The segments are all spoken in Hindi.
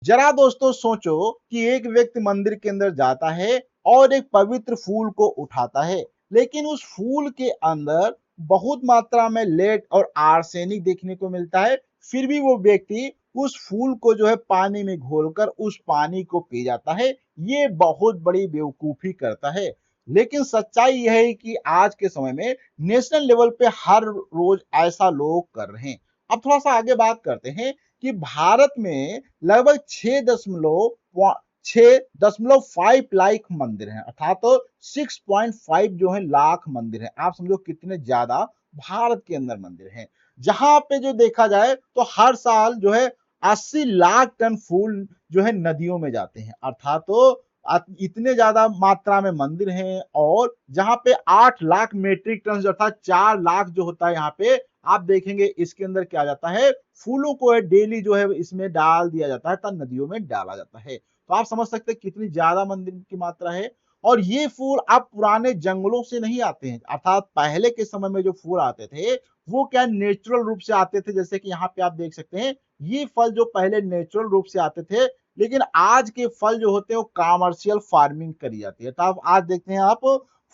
जरा दोस्तों सोचो कि एक व्यक्ति मंदिर के अंदर जाता है और एक पवित्र फूल को उठाता है, लेकिन उस फूल के अंदर बहुत मात्रा में लेड और आर्सेनिक देखने को मिलता है। फिर भी वो व्यक्ति उस फूल को जो है पानी में घोलकर उस पानी को पी जाता है। ये बहुत बड़ी बेवकूफी करता है। लेकिन सच्चाई यह है कि आज के समय में नेशनल लेवल पे हर रोज ऐसा लोग कर रहे हैं। अब थोड़ा सा आगे बात करते हैं कि भारत में लगभग 6.5 लाख मंदिर हैं, अर्थात तो 6.5 जो है लाख मंदिर हैं। आप समझो कितने ज्यादा भारत के अंदर मंदिर हैं। जहां पे जो देखा जाए तो हर साल जो है 80 लाख टन फूल जो है नदियों में जाते हैं, अर्थात तो इतने ज्यादा मात्रा में मंदिर हैं। और जहां पे 8 लाख मेट्रिक टन अर्थात 4 लाख जो होता है, यहाँ पे आप देखेंगे इसके अंदर क्या जाता है, फूलों को है डेली जो है इसमें डाल दिया जाता है, तब नदियों में डाला जाता है। तो आप समझ सकते हैं कितनी ज्यादा मंदिर की मात्रा है। और ये फूल अब पुराने जंगलों से नहीं आते हैं, अर्थात पहले के समय में जो फूल आते थे वो क्या नेचुरल रूप से आते थे। जैसे कि यहाँ पे आप देख सकते हैं ये फल जो पहले नेचुरल रूप से आते थे, लेकिन आज के फल जो होते हैं वो कॉमर्शियल फार्मिंग करी जाती है। तो आप आज देखते हैं आप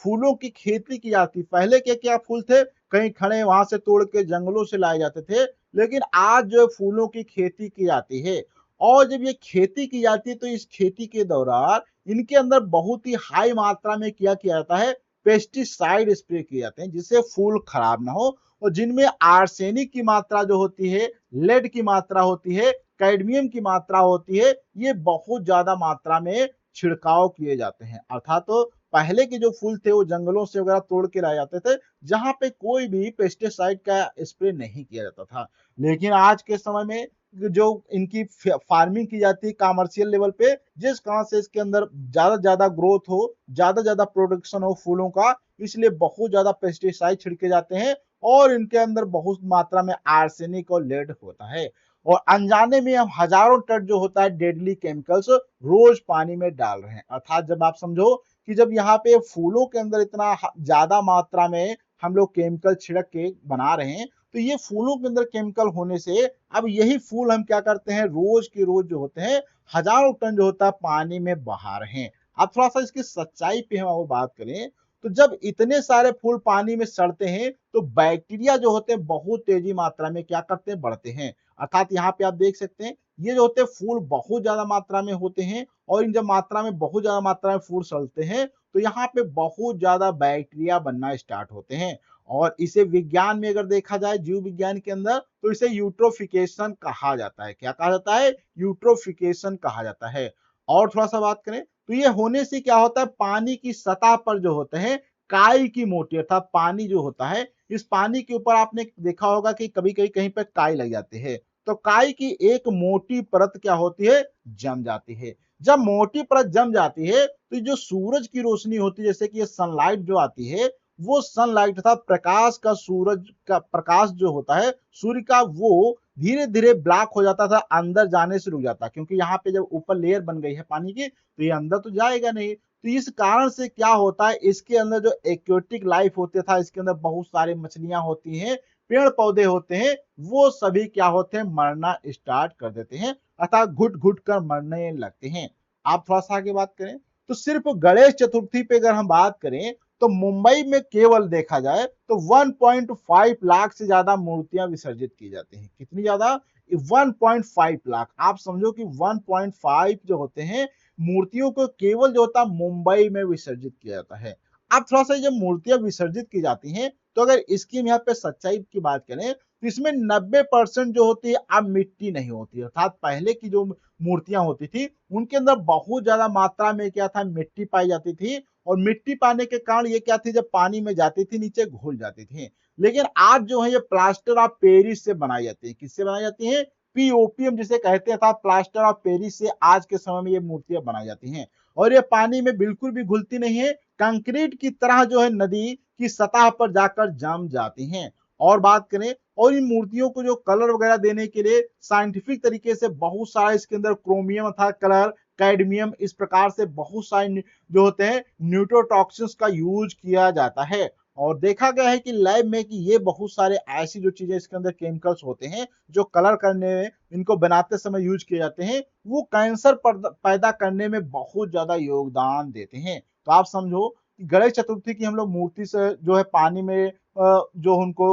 फूलों की खेती की जाती है। पहले क्या क्या फूल थे, कहीं खड़े वहां से तोड़ के जंगलों से लाए जाते थे, लेकिन आज जो फूलों की खेती की जाती है। और जब ये खेती की जाती है तो इस खेती के दौरान इनके अंदर बहुत ही हाई मात्रा में क्या किया जाता है, पेस्टिसाइड स्प्रे किए जाते हैं, जिससे फूल खराब ना हो। और जिनमें आर्सेनिक की मात्रा जो होती है, लेड की मात्रा होती है, कैडमियम की मात्रा होती है, ये बहुत ज्यादा मात्रा में छिड़काव किए जाते हैं। अर्थात तो पहले के जो फूल थे वो जंगलों से वगैरह तोड़ के लाए जाते थे, जहां पे कोई भी पेस्टिसाइड का स्प्रे नहीं किया जाता था। लेकिन आज के समय में जो इनकी फार्मिंग की जाती है कमर्शियल लेवल पे, जिस कारण से इसके अंदर ज्यादा ग्रोथ हो, ज्यादा प्रोडक्शन हो फूलों का, इसलिए बहुत ज्यादा पेस्टिसाइड छिड़के जाते हैं। और इनके अंदर बहुत मात्रा में आर्सेनिक और लेड होता है। और अनजाने में हम हजारों टन जो होता है डेडली केमिकल्स रोज पानी में डाल रहे हैं। अर्थात जब आप समझो कि जब यहाँ पे फूलों के अंदर इतना ज्यादा मात्रा में हम लोग केमिकल छिड़क के बना रहे हैं, तो ये फूलों के अंदर केमिकल होने से अब यही फूल हम क्या करते हैं, रोज के रोज जो होते हैं हजारों टन जो होता है पानी में बहा रहे हैं। अब थोड़ा सा इसकी सच्चाई पे हम वो बात करें, तो जब इतने सारे फूल पानी में सड़ते हैं तो बैक्टीरिया जो होते हैं बहुत तेजी मात्रा में क्या करते हैं, बढ़ते हैं। अर्थात यहाँ पे आप देख सकते हैं ये जो होते हैं फूल बहुत ज्यादा मात्रा में होते हैं। और इन जब मात्रा में बहुत ज्यादा मात्रा में फूल सड़ते हैं तो यहाँ पे बहुत ज्यादा बैक्टीरिया बनना स्टार्ट होते हैं। और इसे विज्ञान में अगर देखा जाए, जीव विज्ञान के अंदर, तो इसे यूट्रोफिकेशन कहा जाता है। क्या कहा जाता है, यूट्रोफिकेशन कहा जाता है। और थोड़ा सा बात करें तो ये होने से क्या होता है, पानी की सतह पर जो होते हैं काई की मोटी, अर्थात पानी जो होता है, इस पानी के ऊपर आपने देखा होगा कि कभी कभी कहीं पर काई लग जाती है, तो काई की एक मोटी परत क्या होती है, जम जाती है। जब मोटी परत जम जाती है तो जो सूरज की रोशनी होती है, जैसे कि ये सनलाइट जो आती है, वो सनलाइट था प्रकाश का, सूरज का प्रकाश जो होता है सूर्य का, वो धीरे धीरे ब्लॉक हो जाता था, अंदर जाने से रुक जाता, क्योंकि यहाँ पे जब ऊपर लेयर बन गई है पानी की तो ये अंदर तो जाएगा नहीं। तो इस कारण से क्या होता है, इसके अंदर जो एक्वेटिक लाइफ होते था, इसके अंदर बहुत सारी मछलियां होती हैं, पेड़ पौधे होते हैं, वो सभी क्या होते हैं, मरना स्टार्ट कर देते हैं, अर्थात घुट घुट कर मरने लगते हैं। आप थोड़ा सा आगे बात करें तो सिर्फ गणेश चतुर्थी पे अगर हम बात करें तो मुंबई में केवल देखा जाए तो 1.5 लाख से ज्यादा मूर्तियां विसर्जित की जाती हैं। कितनी ज्यादा, 1.5 लाख। आप समझो कि 1.5 जो होते हैं मूर्तियों को केवल जो होता है मुंबई में विसर्जित किया जाता है। अब थोड़ा सा जब मूर्तियां विसर्जित की जाती हैं तो अगर इसकी हम यहाँ पे सच्चाई की बात करें तो इसमें 90% जो होती है अब मिट्टी नहीं होती, अर्थात पहले की जो मूर्तियां होती थी उनके अंदर बहुत ज्यादा मात्रा में क्या था, मिट्टी पाई जाती थी। और मिट्टी पाने के कारण ये क्या थी, जब पानी में जाती थी नीचे घुल जाती थी। लेकिन आज जो है ये प्लास्टर ऑफ पेरिस से बनाई जाती है। किससे बनाई जाती है, पीओपीएम जिसे कहते हैं, था प्लास्टर ऑफ पेरिस से आज के समय में ये मूर्तियां बनाई जाती हैं। और ये पानी में बिल्कुल भी घुलती नहीं है, कंक्रीट की तरह जो है नदी की सतह पर जाकर जम जाती हैं। और बात करें, और इन मूर्तियों को जो कलर वगैरह देने के लिए साइंटिफिक तरीके से बहुत सारा इसके अंदर क्रोमियम था कलर, कैडमियम, इस प्रकार से बहुत सारे जो होते हैं न्यूट्रोटॉक्सिन्स का यूज किया जाता है। और देखा गया है कि लैब में कि ये बहुत सारे ऐसी जो चीजें इसके अंदर केमिकल्स होते हैं जो कलर करने में इनको बनाते समय यूज किए जाते हैं, वो कैंसर पैदा करने में बहुत ज्यादा योगदान देते हैं। तो आप समझो कि गणेश चतुर्थी की हम लोग मूर्ति से जो है पानी में जो उनको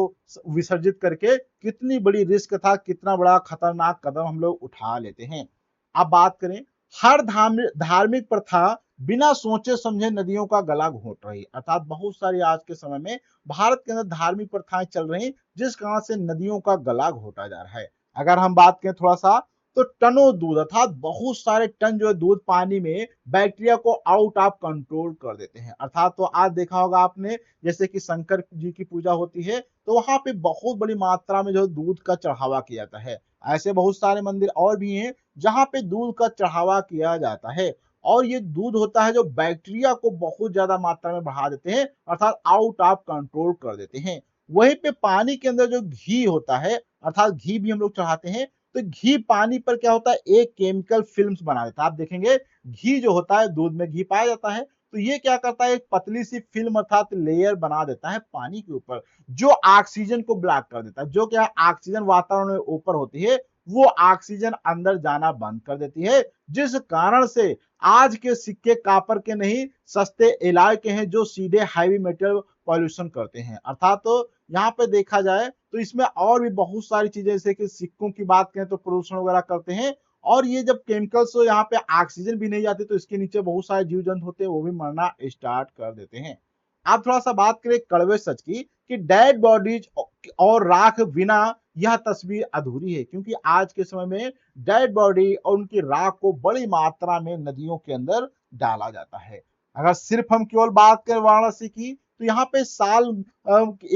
विसर्जित करके कितनी बड़ी रिस्क था, कितना बड़ा खतरनाक कदम हम लोग उठा लेते हैं। अब बात करें, हर धार्मिक प्रथा बिना सोचे समझे नदियों का गला घोट रही है। अर्थात बहुत सारी आज के समय में भारत के अंदर धार्मिक प्रथाएं चल रही जिस कारण से नदियों का गला घोटा जा रहा है। अगर हम बात करें थोड़ा सा, तो टनों दूध अर्थात बहुत सारे टन जो है दूध पानी में बैक्टीरिया को आउट ऑफ कंट्रोल कर देते हैं। अर्थात तो आज देखा होगा आपने, जैसे कि शंकर जी की पूजा होती है तो वहां पे बहुत बड़ी मात्रा में जो दूध का चढ़ावा किया जाता है। ऐसे बहुत सारे मंदिर और भी हैं जहां पे दूध का चढ़ावा किया जाता है, और ये दूध होता है जो बैक्टीरिया को बहुत ज्यादा मात्रा में बढ़ा देते हैं, अर्थात आउट ऑफ कंट्रोल कर देते हैं। वहीं पे पानी के अंदर जो घी होता है, अर्थात घी भी हम लोग चढ़ाते हैं, तो घी पानी पर क्या होता है, एक केमिकल फिल्म्स बना देता है। आप देखेंगे घी जो होता है, दूध में घी पाया जाता है, तो ये क्या करता है, एक पतली सी फिल्म अर्थात लेयर बना देता है पानी के ऊपर, जो ऑक्सीजन को ब्लॉक कर देता है। जो क्या ऑक्सीजन वातावरण में ऊपर होती है, वो ऑक्सीजन अंदर जाना बंद कर देती है, जिस कारण से आज के सिक्के कापर के नहीं, सस्ते एलॉय के हैं जो सीधे हैवी मेटल पॉल्यूशन करते हैं। अर्थात तो यहाँ पे देखा जाए तो इसमें और भी बहुत सारी चीजें, जैसे कि सिक्कों की बात करें तो प्रदूषण वगैरह करते हैं, और ये जब केमिकल्स यहाँ पे ऑक्सीजन भी नहीं जाती तो इसके नीचे बहुत सारे जीव जंतु होते हैं, वो भी मरना स्टार्ट कर देते हैं। आप थोड़ा सा बात करें कड़वे सच की, कि डेड बॉडीज और राख बिना यह तस्वीर अधूरी है, क्योंकि आज के समय में डेड बॉडी और उनकी राख को बड़ी मात्रा में नदियों के अंदर डाला जाता है। अगर सिर्फ हम केवल बात करें वाराणसी की, तो यहाँ पे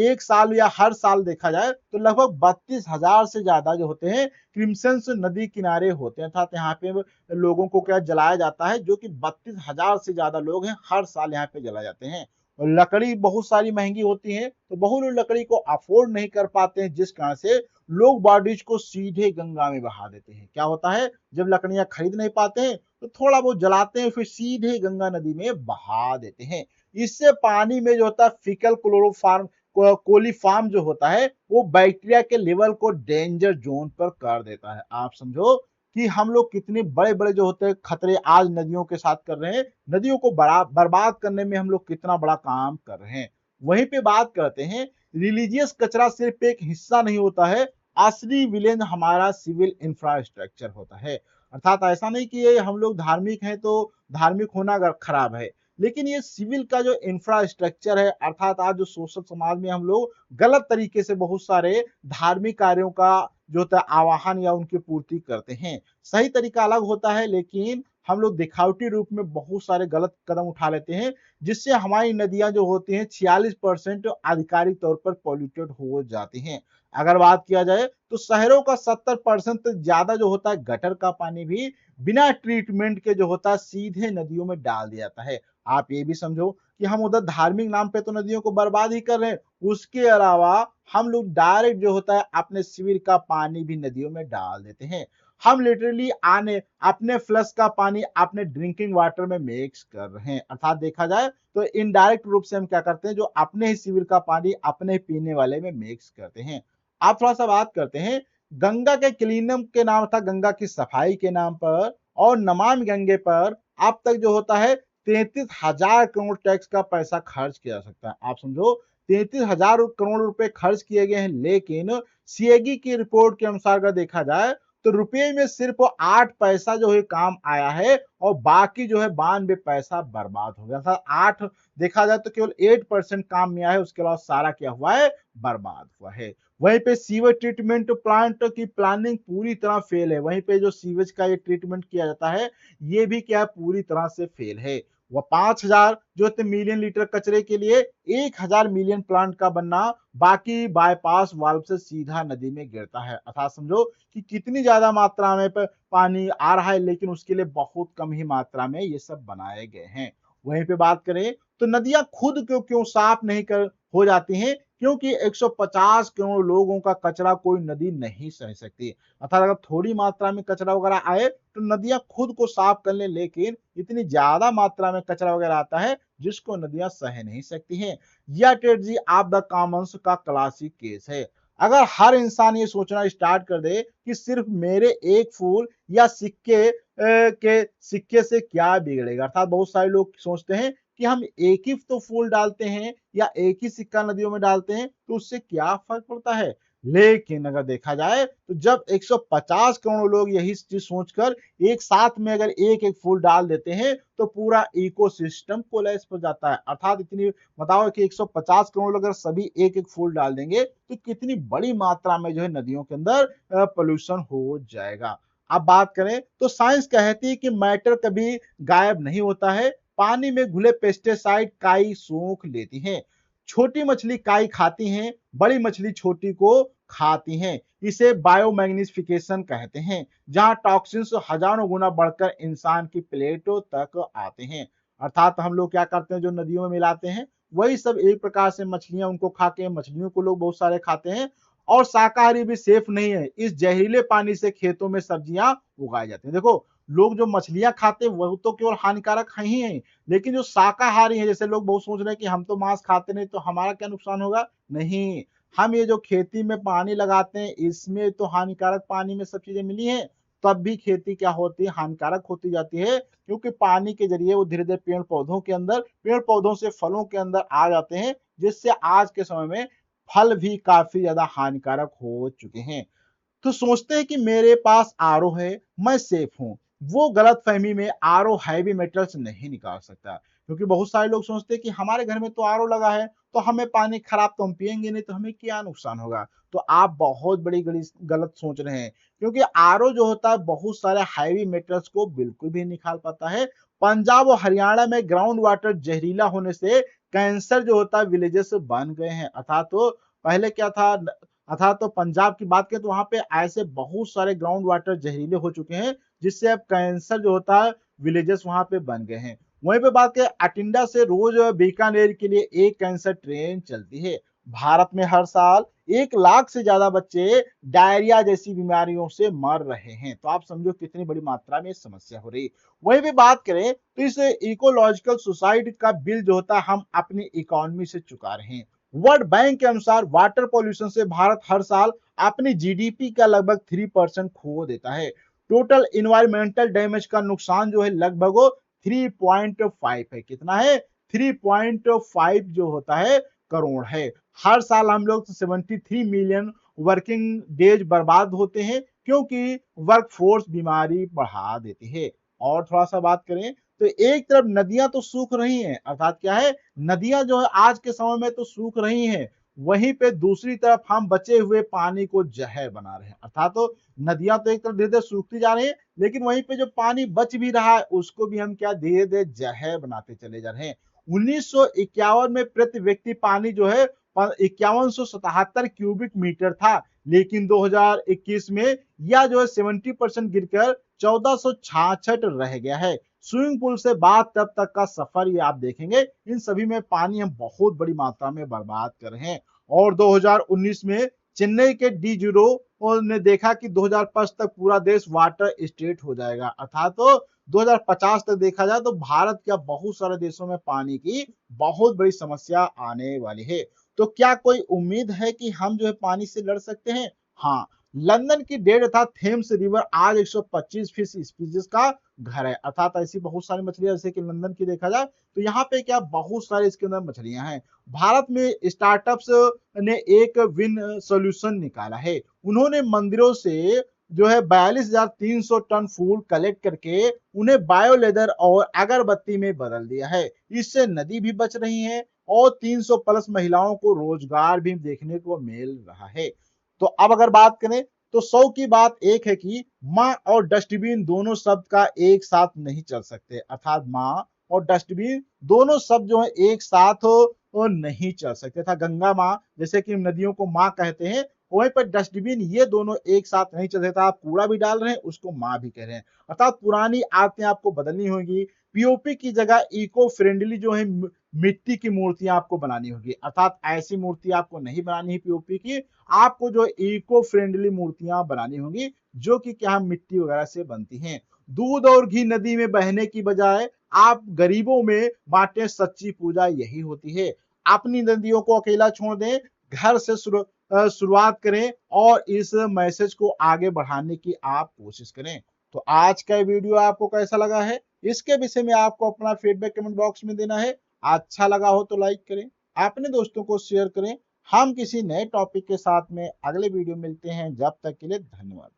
एक साल या हर साल देखा जाए तो लगभग 32,000 से ज्यादा जो होते हैं क्रिम्सन नदी किनारे होते हैं, अर्थात यहाँ पे लोगों को क्या जलाया जाता है, जो कि 32,000 से ज्यादा लोग हैं हर साल यहाँ पे जलाए जाते हैं। और लकड़ी बहुत सारी महंगी होती है, तो बहुत लोग लकड़ी को अफोर्ड नहीं कर पाते हैं, जिस कारण से लोग बॉडीज को सीधे गंगा में बहा देते हैं। क्या होता है, जब लकड़ियां खरीद नहीं पाते हैं तो थोड़ा बहुत जलाते हैं, फिर सीधे गंगा नदी में बहा देते हैं। इससे पानी में जो होता है फिकल क्लोरोफार्म कोलीफार्म जो होता है, वो बैक्टीरिया के लेवल को डेंजर जोन पर कर देता है। आप समझो कि हम लोग कितने बड़े बड़े जो होते हैं खतरे आज नदियों के साथ कर रहे हैं, नदियों को बर्बाद करने में हम लोग कितना बड़ा काम कर रहे हैं। वहीं पे बात करते हैं, रिलीजियस कचरा सिर्फ एक हिस्सा नहीं होता है, असली विलेन हमारा सिविल इंफ्रास्ट्रक्चर होता है। अर्थात ऐसा नहीं कि ये हम लोग धार्मिक हैं तो धार्मिक होना खराब है, लेकिन ये सिविल का जो इंफ्रास्ट्रक्चर है, अर्थात आज जो सोशल समाज में हम लोग गलत तरीके से बहुत सारे धार्मिक कार्यों का जो होता है आवाहन या उनकी पूर्ति करते हैं। सही तरीका अलग होता है, लेकिन हम लोग दिखावटी रूप में बहुत सारे गलत कदम उठा लेते हैं, जिससे हमारी नदियां जो होती हैं 46% आधिकारिक तौर पर पॉल्यूटेड हो जाती हैं। अगर बात किया जाए तो शहरों का 70% ज्यादा जो होता है गटर का पानी भी बिना ट्रीटमेंट के जो होता है सीधे नदियों में डाल दिया जाता है। आप ये भी समझो कि हम उधर धार्मिक नाम पे तो नदियों को बर्बाद ही कर रहे हैं, उसके अलावा हम लोग डायरेक्ट जो होता है अपने सीवर का पानी भी नदियों में डाल देते हैं। हम लिटरली आने अपने फ्लश का पानी अपने ड्रिंकिंग वाटर में मिक्स कर रहे हैं। अर्थात देखा जाए तो इनडायरेक्ट रूप से हम क्या करते हैं, जो अपने ही सीवर का पानी अपने पीने वाले में मिक्स करते हैं। आप थोड़ा सा बात करते हैं, गंगा के क्लीनअप के नाम था, गंगा की सफाई के नाम पर और नमामि गंगे पर अब तक जो होता है 33,000 करोड़ टैक्स का पैसा खर्च किया जा सकता है। आप समझो 33,000 करोड़ रुपए खर्च किए गए हैं, लेकिन सीएगी की रिपोर्ट के अनुसार अगर देखा जाए तो रुपये में सिर्फ 8 पैसा जो है काम आया है, और बाकी जो है 92 पैसा बर्बाद हो गया था। 8 देखा जाए तो केवल 8% काम में आया है, उसके अलावा सारा क्या हुआ है, बर्बाद हुआ है। वहीं पे सीवर ट्रीटमेंट प्लांट की प्लानिंग पूरी तरह फेल है। वहीं पे जो सीवेज का ये ट्रीटमेंट किया जाता है, ये भी क्या है, पूरी तरह से फेल है। वह 5,000 जो मिलियन लीटर कचरे के लिए 1,000 मिलियन प्लांट का बनना, बाकी बाईपास वाल्व से सीधा नदी में गिरता है। अर्थात समझो कि कितनी ज्यादा मात्रा में पानी आ रहा है, लेकिन उसके लिए बहुत कम ही मात्रा में ये सब बनाए गए हैं। वहीं पे बात करें तो नदियां खुद क्यों साफ नहीं कर हो जाती हैं, क्योंकि 150 करोड़ लोगों का कचरा कोई नदी नहीं सह सकती। अर्थात अगर थोड़ी मात्रा में कचरा वगैरह आए तो नदियां खुद को साफ कर ले, लेकिन इतनी ज्यादा मात्रा में कचरा वगैरह आता है जिसको नदियां सह नहीं सकती हैं। यह ट्रेजेडी ऑफ द कॉमन्स का क्लासिक केस है। अगर हर इंसान ये सोचना स्टार्ट कर दे कि सिर्फ मेरे एक फूल या सिक्के से क्या बिगड़ेगा, अर्थात बहुत सारे लोग सोचते हैं कि हम एक ही तो फूल डालते हैं या एक ही सिक्का नदियों में डालते हैं तो उससे क्या फर्क पड़ता है। लेकिन अगर देखा जाए तो जब 150 करोड़ लोग यही चीज सोचकर एक साथ में अगर एक एक फूल डाल देते हैं तो पूरा इकोसिस्टम कोलैप्स हो जाता है। अर्थात इतनी बताओ कि 150 करोड़ लोग अगर सभी एक एक फूल डाल देंगे तो कितनी बड़ी मात्रा में जो है नदियों के अंदर पोल्यूशन हो जाएगा। अब बात करें तो साइंस कहती है कि मैटर कभी गायब नहीं होता है। पानी में घुले पेस्टिसाइड काई सोख लेती हैं। छोटी मछली काई खाती हैं, बड़ी मछली छोटी को खाती हैं। इसे बायोमैग्निफिकेशन कहते हैं, जहां टॉक्सिन्स हजारों गुना बढ़कर इंसान की प्लेटों तक आते हैं। अर्थात हम लोग क्या करते हैं, जो नदियों में मिलाते हैं वही सब एक प्रकार से मछलियां उनको खा के, मछलियों को लोग बहुत सारे खाते हैं। और शाकाहारी भी सेफ नहीं है। इस जहरीले पानी से खेतों में सब्जियां उगाई जाती है। देखो, लोग जो मछलियां खाते हैं वो तो केवल हानिकारक है ही है, लेकिन जो शाकाहारी है, जैसे लोग बहुत सोच रहे हैं कि हम तो मांस खाते नहीं तो हमारा क्या नुकसान होगा, नहीं। हम ये जो खेती में पानी लगाते हैं इसमें तो हानिकारक पानी में सब चीजें मिली हैं, तब भी खेती क्या होती है, हानिकारक होती जाती है, क्योंकि पानी के जरिए वो धीरे धीरे पेड़ पौधों के अंदर, पेड़ पौधों से फलों के अंदर आ जाते हैं, जिससे आज के समय में फल भी काफी ज्यादा हानिकारक हो चुके हैं। तो सोचते हैं कि मेरे पास आरओ है, मैं सेफ हूं। वो गलत फहमी में आरओ हैवी मेटल्स नहीं निकाल सकता, क्योंकि बहुत सारे लोग सोचते हैं कि हमारे घर में तो आरओ लगा है तो हमें पानी खराब तो हम पिएंगे नहीं तो हमें क्या नुकसान होगा। तो आप बहुत बड़ी गलत सोच रहे हैं, क्योंकि आरओ जो होता है बहुत सारे हैवी मेटल्स को बिल्कुल भी निकाल पाता है। पंजाब और हरियाणा में ग्राउंड वाटर जहरीला होने से कैंसर जो होता है विलेजेस बन गए हैं। अर्थात तो पहले क्या था, अर्थात तो पंजाब की बात करें तो वहां पे ऐसे बहुत सारे ग्राउंड वाटर जहरीले हो चुके हैं, जिससे अब कैंसर जो होता है विलेजेस वहां पे बन गए हैं। वहीं पे बात करें, अटिंडा से रोज बीकानेर के लिए एक कैंसर ट्रेन चलती है। भारत में हर साल 1 लाख से ज्यादा बच्चे डायरिया जैसी बीमारियों से मर रहे हैं। तो आप समझो कितनी बड़ी मात्रा में समस्या हो रही। वहीं पे बात करें तो इस इकोलॉजिकल सुसाइड का बिल जो होता है हम अपनी इकोनॉमी से चुका रहे हैं। वर्ल्ड बैंक के अनुसार वाटर पॉल्यूशन से भारत हर साल अपनी जीडीपी का लगभग 3% खो देता है। टोटल इन्वायरमेंटल डैमेज का नुकसान जो है लगभग 3.5 है। कितना है, 3.5 जो होता है करोड़ है। हर साल हम लोग 73 मिलियन वर्किंग डेज बर्बाद होते हैं, क्योंकि वर्कफोर्स बीमारी बढ़ा देती है। और थोड़ा सा बात करें तो एक तरफ नदियां तो सूख रही हैं, अर्थात क्या है, नदियां जो है आज के समय में तो सूख रही हैं, वहीं पे दूसरी तरफ हम बचे हुए पानी को जहर बना रहे हैं। अर्थात तो नदियां तो एक तरफ धीरे धीरे सूखती जा रही है, लेकिन वहीं पे जो पानी बच भी रहा है उसको भी हम क्या धीरे धीरे जहर बनाते चले जा रहे हैं। 1951 में प्रति व्यक्ति पानी जो है 5177 क्यूबिक मीटर था, लेकिन 2021 में यह जो है 70% गिरकर 1466 रह गया है। स्विमिंग पूल से बाद तब तक का सफर ये आप देखेंगे, इन सभी में पानी हम बहुत बड़ी मात्रा में बर्बाद कर रहे हैं। और 2019 में चेन्नई के डी जीरो ने देखा कि 2005 तक पूरा देश वाटर स्टेट हो जाएगा। अर्थात तो 2050 तक देखा जाए तो भारत के बहुत सारे देशों में पानी की बहुत बड़ी समस्या आने वाली है। तो क्या कोई उम्मीद है कि हम जो है पानी से लड़ सकते हैं? हाँ, लंदन की डेढ़ अर्थात थेम्स रिवर आज 125 फिश स्पीसीज का घर है। अर्थात ऐसी बहुत सारी मछलियां, जैसे कि लंदन की देखा जाए तो यहाँ पे क्या बहुत सारे इसके अंदर मछलियां हैं। भारत में स्टार्टअप्स ने एक विन सोल्यूशन निकाला है। उन्होंने मंदिरों से जो है 42,300 टन फूल कलेक्ट करके उन्हें बायो लेदर और अगरबत्ती में बदल दिया है। इससे नदी भी बच रही है और 300 प्लस महिलाओं को रोजगार भी देखने को मिल रहा है। तो अब अगर बात करें तो 100 की बात एक है कि माँ और डस्टबिन दोनों शब्द का एक साथ नहीं चल सकते। अर्थात माँ और डस्टबिन दोनों शब्द जो है एक साथ वो नहीं चल सकते था। गंगा माँ, जैसे कि नदियों को माँ कहते हैं, वहीं पर डस्टबिन ये दोनों एक साथ नहीं चल सकता। आप कूड़ा भी डाल रहे हैं उसको माँ भी कह रहे हैं। अर्थात पुरानी आदतें आपको बदलनी होगी। पीओपी की जगह इको फ्रेंडली जो है मिट्टी की मूर्तियां आपको बनानी होगी। अर्थात ऐसी मूर्ति आपको नहीं बनानी है पीओपी की, आपको जो इको फ्रेंडली मूर्तियां बनानी होंगी, जो कि क्या मिट्टी वगैरह से बनती हैं। दूध और घी नदी में बहने की बजाय आप गरीबों में बांटे, सच्ची पूजा यही होती है। अपनी नदियों को अकेला छोड़ दें, घर से शुरुआत करें और इस मैसेज को आगे बढ़ाने की आप कोशिश करें। तो आज का वीडियो आपको कैसा लगा है, इसके विषय में आपको अपना फीडबैक कमेंट बॉक्स में देना है। अच्छा लगा हो तो लाइक करें, अपने दोस्तों को शेयर करें। हम किसी नए टॉपिक के साथ में अगले वीडियो मिलते हैं, जब तक के लिए धन्यवाद।